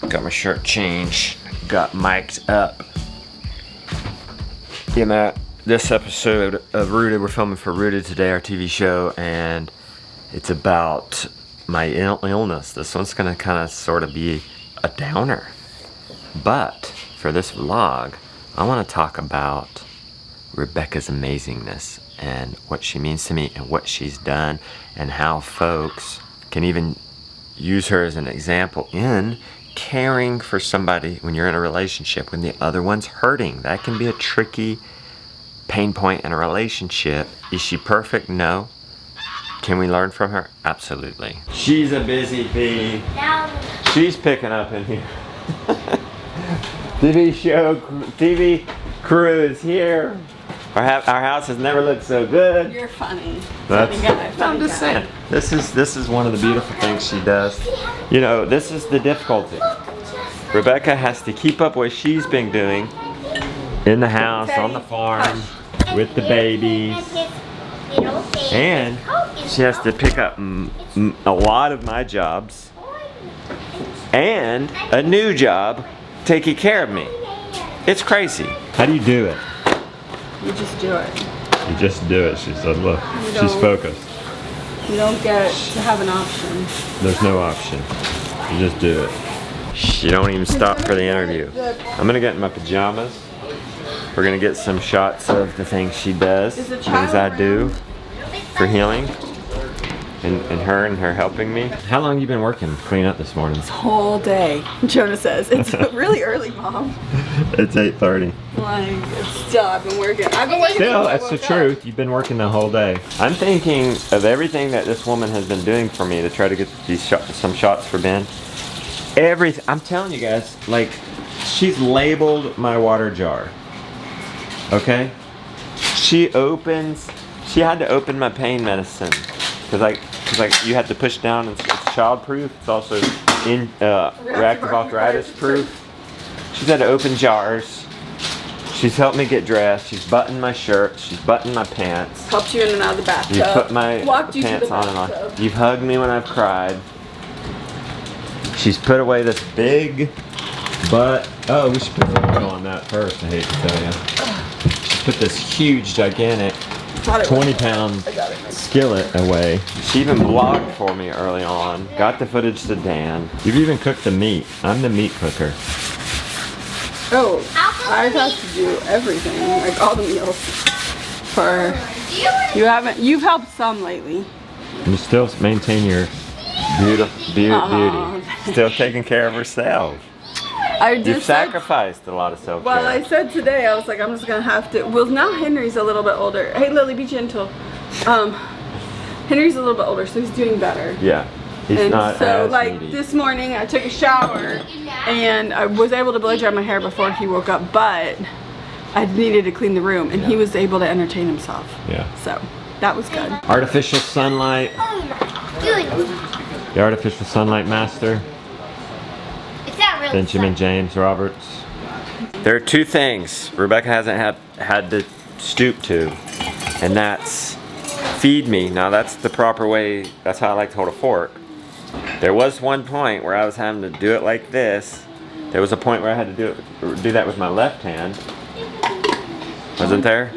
Got my shirt changed. Got mic'd up. You know, this episode of Rooted, we're filming for Rooted today, our TV show, and it's about my illness. This one's gonna kind of sort of be a downer. But for this vlog, I want to talk about Rebekah's amazingness and what she means to me and what she's done and how folks can even use her as an example in caring for somebody when you're in a relationship when the other one's hurting. That can be a tricky pain point in a relationship. Is she perfect? No. Can we learn from her? Absolutely. She's a busy bee. She's picking up in here. TV crew is here. Our house has never looked so good. You're funny. I'm just saying. This is one of the beautiful things she does. You know, this is the difficulty. Rebekah has to keep up what she's been doing in the house, on the farm, with the babies, and she has to pick up a lot of my jobs and a new job taking care of me. It's crazy. How do you do it? You just do it. You just do it, she said. Look, she's focused. You don't get to have an option. There's no option. You just do it. You don't even stop for the interview. I'm gonna get in my pajamas. We're gonna get some shots of the things she does, things I do for healing. And her helping me. How long have you been working cleaning up this morning? This whole day. Jonah says. It's really early, Mom. It's 8:30. Like, I've been working. Still, that's the truth. You've been working the whole day. I'm thinking of everything that this woman has been doing for me to try to get these some shots for Ben. Everything. I'm telling you guys, like, she's labeled my water jar. Okay? She had to open my pain medicine. Cause you have to push down, and it's child-proof. It's also reactive arthritis proof. She's had to open jars. She's helped me get dressed. She's buttoned my shirt. She's buttoned my pants. Helped you in and out of the bathtub. You've put my pants on and on. You've hugged me when I've cried. She's put away this big butt. Oh, we should put some oil on that first, I hate to tell you. She's put this huge, gigantic 20-pound skillet away. She even vlogged for me early on. Got the footage to Dan. You've even cooked the meat. I'm the meat cooker. Oh, I've had to do everything, like all the meals. You've helped some lately. You still maintain your beauty. Still taking care of herself. You've sacrificed a lot of self-care. Well, I said today, I was like, I'm just gonna have to. Well, now Henry's a little bit older. Hey, Lily, be gentle. Henry's a little bit older, so he's doing better. Yeah, he's not as needy. This morning, I took a shower, and I was able to blow dry my hair before he woke up, but I needed to clean the room, and he was able to entertain himself. Yeah. So that was good. Artificial sunlight. The artificial sunlight master. Benjamin James Roberts. There are two things Rebekah hasn't had to stoop to, and that's feed me. Now that's the proper way, that's how I like to hold a fork. There was one point where I was having to do it like this. There was a point where I had to do that with my left hand. Wasn't there?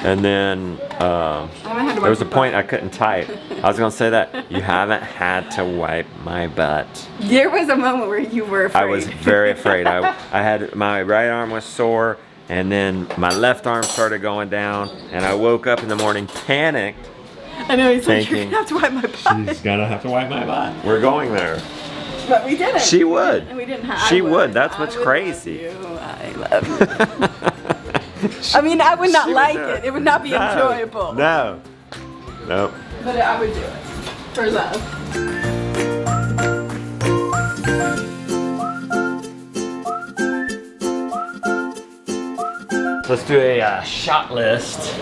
And then there was a point I couldn't type. I was gonna say that. You haven't had to wipe my butt. There was a moment where you were afraid. I was very afraid. I had, my right arm was sore, and then my left arm started going down, and I woke up in the morning panicked. I know, he's like, you're gonna have to wipe my butt. She's gonna have to wipe my butt. We're going there. But we didn't. She would. And we didn't have. She would. That's what's crazy. I love you. I mean, I would not like it. It would not be enjoyable. No. Nope. But I would do it. For love. Let's do a shot list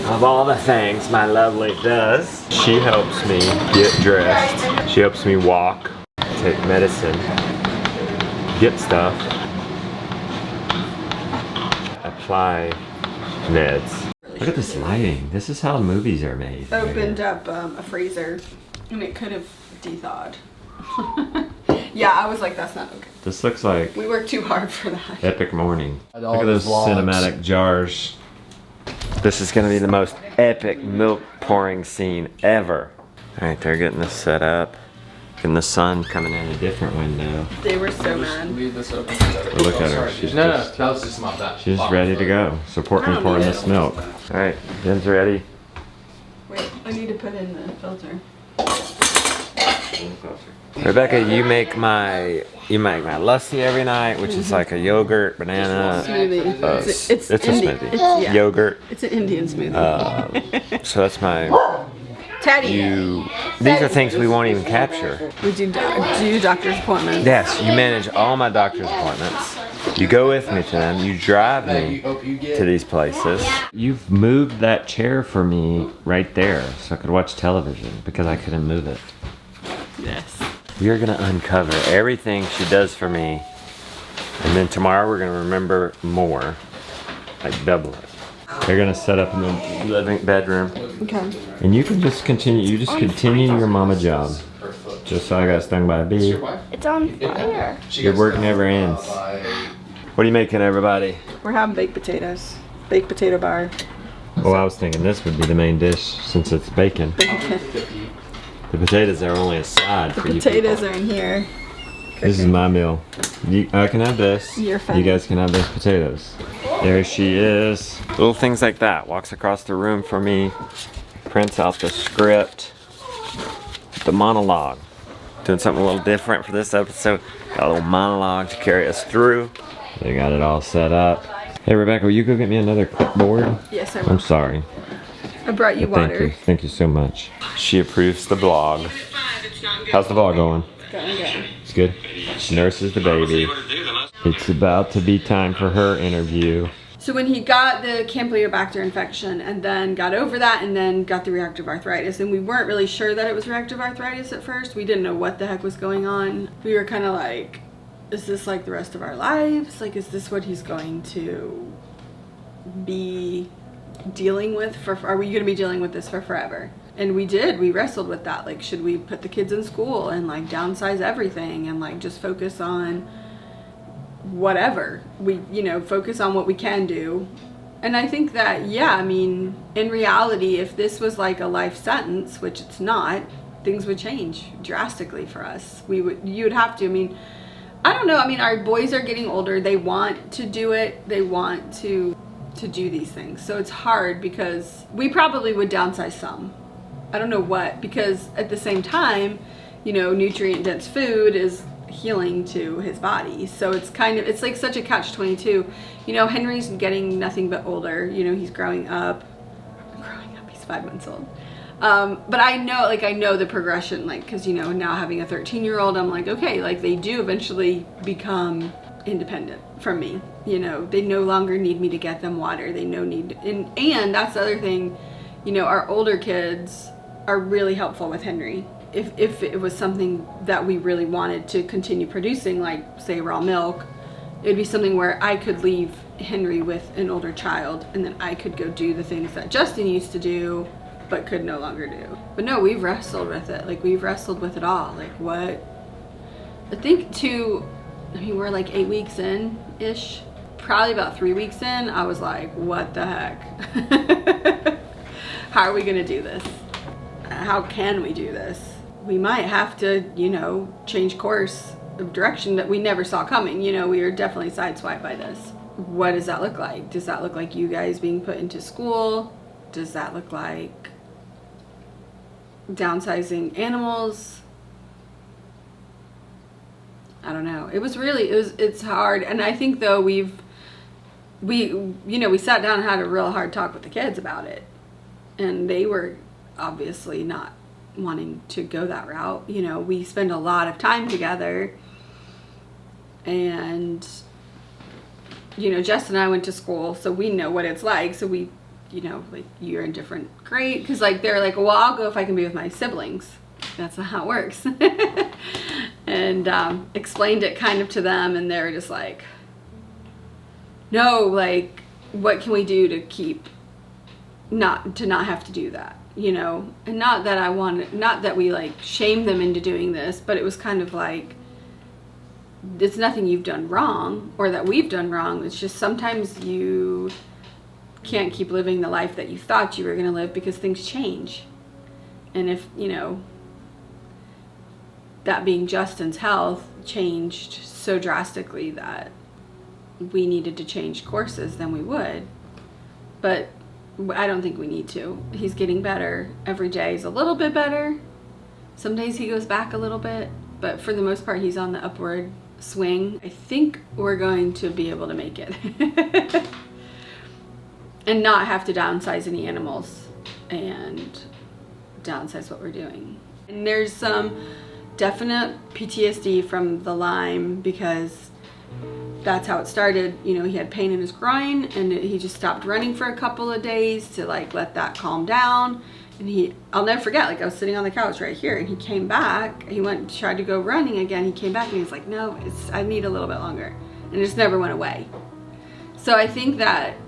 of all the things my lovely does. She helps me get dressed. She helps me walk, take medicine, get stuff, apply meds. Look at this lighting. This is how movies are made. Opened up a freezer and it could have de-thawed. Yeah, I was like, that's not okay. This looks like We worked too hard for that. epic morning. Look All at those the vlogs. cinematic jars. This is gonna be the most epic milk pouring scene ever. All right, they're getting this set up. And the sun coming in a different window. They were so mad. Leave this open. But look at her. She's No, just, that was just about that. she's ready to go. Support I me don't pouring need this it. milk. All right, Jen's ready. Wait, I need to put in the filter. Rebecca, you make my lassi every night, which is like a yogurt, banana, Smoothie. it's a smoothie. Yeah. Yogurt. It's an Indian smoothie. So that's my. Teddy. These are things we won't even capture. We do doctor's appointments. Yes, you manage all my doctor's appointments. You go with me to them. You drive me to these places. You've moved that chair for me right there so I could watch television because I couldn't move it. Yes. We are gonna uncover everything she does for me, and then tomorrow we're gonna remember more, like double it. They're gonna set up in the living bedroom, Okay. and you can just continue. You just continue your mama job. Just so I got stung by a bee. It's on fire. Your work never ends. What are you making, everybody? We're having baked potatoes. Baked potato bar. Well, I was thinking this would be the main dish since it's bacon. The potatoes are only a side for you Potatoes people. are in here. This is my meal. I can have this. You're fine. You guys can have those potatoes. There she is. Little things like that. Walks across the room for me. Prints out the script. The monologue. Doing something a little different for this episode. Got a little monologue to carry us through. They got it all set up. Hey Rebecca, will you go get me another clipboard? Yes, I I'm will. sorry. I brought you Thank water. you. Thank you so much. She approves the vlog. How's the vlog going? Going. It's good. She nurses the baby. It's about to be time for her interview. So when he got the Campylobacter infection and then got over that and then got the reactive arthritis, and we weren't really sure that it was reactive arthritis at first. We didn't know what the heck was going on. We were kind of like, is this like the rest of our lives? Like, is this what he's going to be dealing with are we going to be dealing with this for forever? And we wrestled with that. Like, should we put the kids in school and like downsize everything and like just focus on whatever we, focus on what we can do? And I think that, yeah, I mean, in reality, if this was like a life sentence, which it's not, things would change drastically for us. You'd have to, I mean, I don't know. I mean, our boys are getting older. They want to do it. They want to do these things. So it's hard because we probably would downsize some. I don't know what, because at the same time, nutrient dense food is healing to his body. So it's like such a catch-22. Henry's getting nothing but older. He's growing up. He's 5 months old. But I know the progression, like, cause now having a 13-year-old, I'm like, okay, like they do eventually become independent from me. They no longer need me to get them water. They and that's the other thing, our older kids are really helpful with Henry. If it was something that we really wanted to continue producing, like say raw milk, it would be something where I could leave Henry with an older child and then I could go do the things that Justin used to do but could no longer do. But no, we've wrestled with it. Like, we've wrestled with it all. Like, what? I think we're like 8 weeks in-ish. Probably about 3 weeks in, I was like, what the heck? How are we gonna do this? How can we do this? We might have to, change course of direction that we never saw coming. We were definitely sideswiped by this. What does that look like? Does that look like you guys being put into school? Does that look like downsizing animals? I don't know. It's hard. And I think though we sat down and had a real hard talk with the kids about it. And they were obviously not wanting to go that route. We spend a lot of time together, and Jess and I went to school, so we know what it's like. So we, like, you're in different grade, because like they're like, well, I'll go if I can be with my siblings. That's not how it works. And explained it kind of to them, and they were just like, no, like, what can we do to keep not have to do that? And not that we like shame them into doing this, but it was kind of like, it's nothing you've done wrong or that we've done wrong. It's just sometimes you can't keep living the life that you thought you were going to live because things change. And if, you know, that being Justin's health changed so drastically that we needed to change courses, then we would. But I don't think we need to. He's getting better. Every day is a little bit better. Some days he goes back a little bit, but for the most part, he's on the upward swing. I think we're going to be able to make it. And not have to downsize any animals and downsize what we're doing. And there's some definite PTSD from the Lyme because that's how it started. You know, he had pain in his groin and he just stopped running for a couple of days to like let that calm down. And I'll never forget, like I was sitting on the couch right here and he came back. He went and tried to go running again. He came back and he was like, no, I need a little bit longer. And it just never went away. So I think that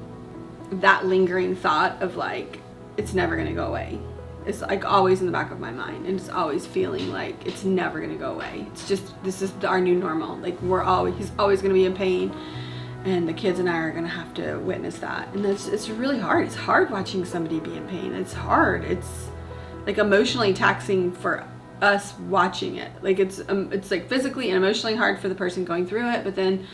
lingering thought of like, it's never gonna go away. It's like always in the back of my mind, and it's always feeling like it's never gonna go away. It's just, this is our new normal. Like he's always gonna be in pain, and the kids and I are gonna have to witness that. And it's really hard. It's hard watching somebody be in pain. It's hard. It's like emotionally taxing for us watching it. Like it's like physically and emotionally hard for the person going through it, but then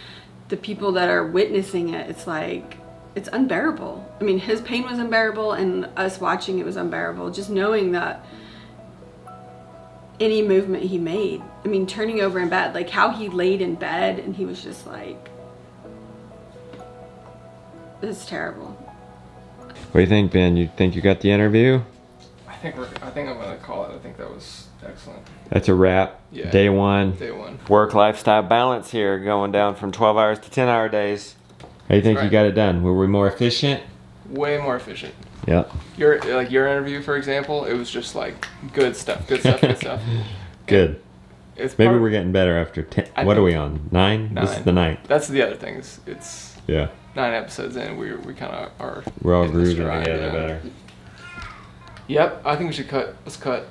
the people that are witnessing it, it's like, it's unbearable. I mean, his pain was unbearable and us watching it was unbearable. Just knowing that any movement he made, I mean, turning over in bed, like how he laid in bed and he was just like, this is terrible. What do you think, Ben? You think you got the interview? I think I'm gonna call it. I think that was excellent. That's a wrap. Yeah. Day one. Day one. Work-lifestyle balance here, going down from 12 hours to 10-hour days. How do you think you got it done? Were we more efficient? Way more efficient. Yeah. Your interview, for example, it was just like good stuff. Good. Maybe we're getting better after 10. What are we on? 9? This is the 9th. That's the other thing. It's 9 Yeah. episodes in. We kind of are. We're all in the grooving stride, together yeah. better. Yep. I think we should cut. Let's cut.